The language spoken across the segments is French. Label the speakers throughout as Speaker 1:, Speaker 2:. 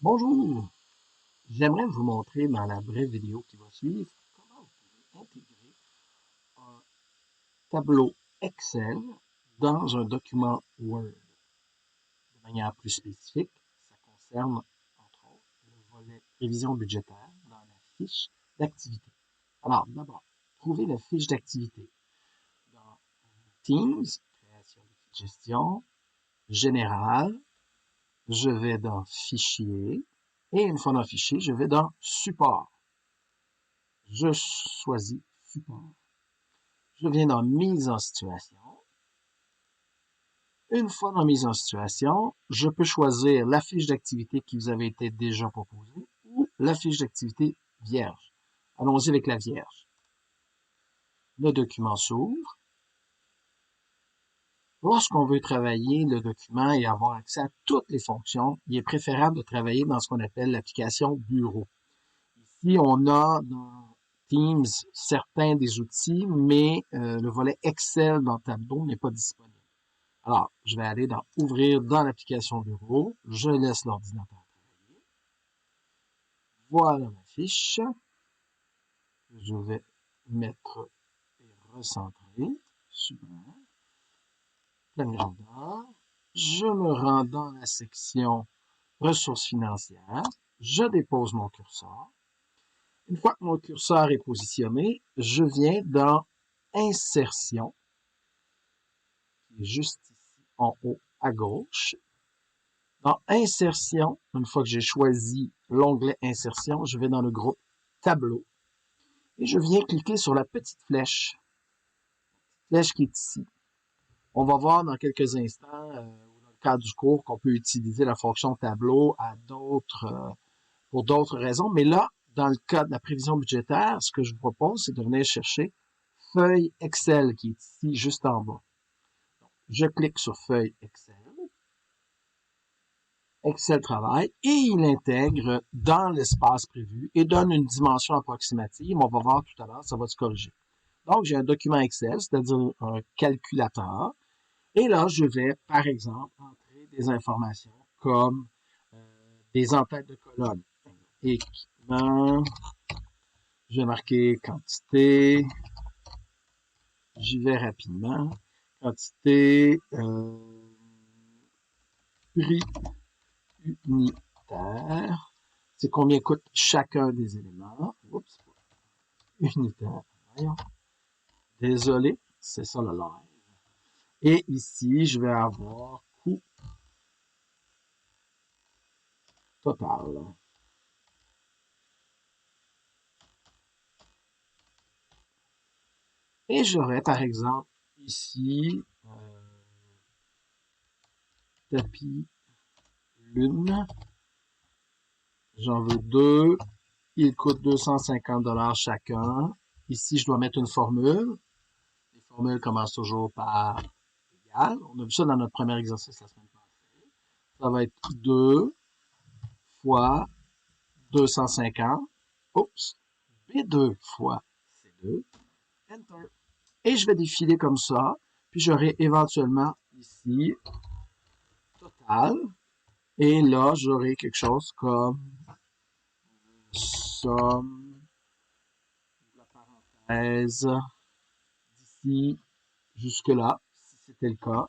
Speaker 1: Bonjour, j'aimerais vous montrer dans la brève vidéo qui va suivre comment vous pouvez intégrer un tableau Excel dans un document Word. De manière plus spécifique, ça concerne entre autres le volet prévision budgétaire dans la fiche d'activité. Alors d'abord, trouvez la fiche d'activité dans Teams, création de gestion, général, je vais dans Fichier, et une fois dans Fichier, je vais dans Support. Je choisis Support. Je viens dans Mise en situation. Une fois dans Mise en situation, je peux choisir la fiche d'activité qui vous avait été déjà proposée ou la fiche d'activité vierge. Allons-y avec la vierge. Le document s'ouvre. Lorsqu'on veut travailler le document et avoir accès à toutes les fonctions, il est préférable de travailler dans ce qu'on appelle l'application Bureau. Ici, on a dans Teams certains des outils, mais le volet Excel dans Tableau n'est pas disponible. Alors, je vais aller dans Ouvrir dans l'application Bureau. Je laisse l'ordinateur travailler. Voilà ma fiche. Je vais mettre et recentrer. Super. Planning. Je me rends dans la section Ressources financières. Je dépose mon curseur. Une fois que mon curseur est positionné, je viens dans Insertion, qui est juste ici en haut à gauche. Dans Insertion, une fois que j'ai choisi l'onglet Insertion, je vais dans le groupe Tableau et je viens cliquer sur la petite flèche qui est ici. On va voir dans quelques instants, dans le cadre du cours, qu'on peut utiliser la fonction Tableau pour d'autres raisons. Mais là, dans le cas de la prévision budgétaire, ce que je vous propose, c'est de venir chercher Feuille Excel qui est ici juste en bas. Donc, je clique sur Feuille Excel. Excel travaille et il intègre dans l'espace prévu et donne une dimension approximative. On va voir tout à l'heure, ça va se corriger. Donc, j'ai un document Excel, c'est-à-dire un calculateur. Et là, je vais, par exemple, entrer des informations comme des entêtes de colonne. Équipement, je vais marquer quantité, j'y vais rapidement. Quantité, prix unitaire, c'est combien coûte chacun des éléments. Oups, unitaire, voyons. Désolé, c'est ça le live. Et ici, je vais avoir coût total. Et j'aurais, par exemple, ici, tapis lune. J'en veux deux. Ils coûtent 250 $ chacun. Ici, je dois mettre une formule. Les formules commencent toujours par égal. On a vu ça dans notre premier exercice la semaine passée. Ça va être 2 fois 250. Oups. B2 fois C2. Enter. Et je vais défiler comme ça. Puis j'aurai éventuellement ici total. Et là, j'aurai quelque chose comme somme, la parenthèse, d'ici jusque-là, si c'était le cas.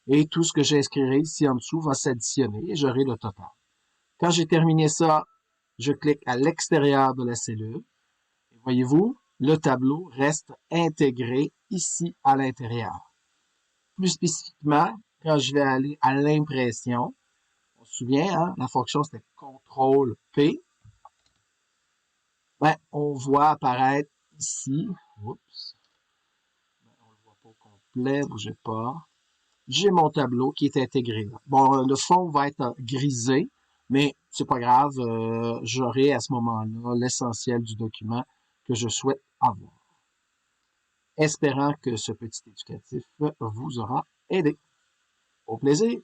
Speaker 1: Et tout ce que j'inscrirai ici en dessous va s'additionner et j'aurai le total. Quand j'ai terminé ça, je clique à l'extérieur de la cellule. Et voyez-vous, le tableau reste intégré ici à l'intérieur. Plus spécifiquement, quand je vais aller à l'impression, on se souvient, hein, la fonction c'était CTRL-P. Ben, on voit apparaître ici, oups, ben, on le voit pas au complet, bougez pas. J'ai mon tableau qui est intégré là. Bon, le fond va être grisé, mais c'est pas grave, j'aurai à ce moment-là l'essentiel du document que je souhaite avoir. Espérant que ce petit éducatif vous aura aidé. Au plaisir!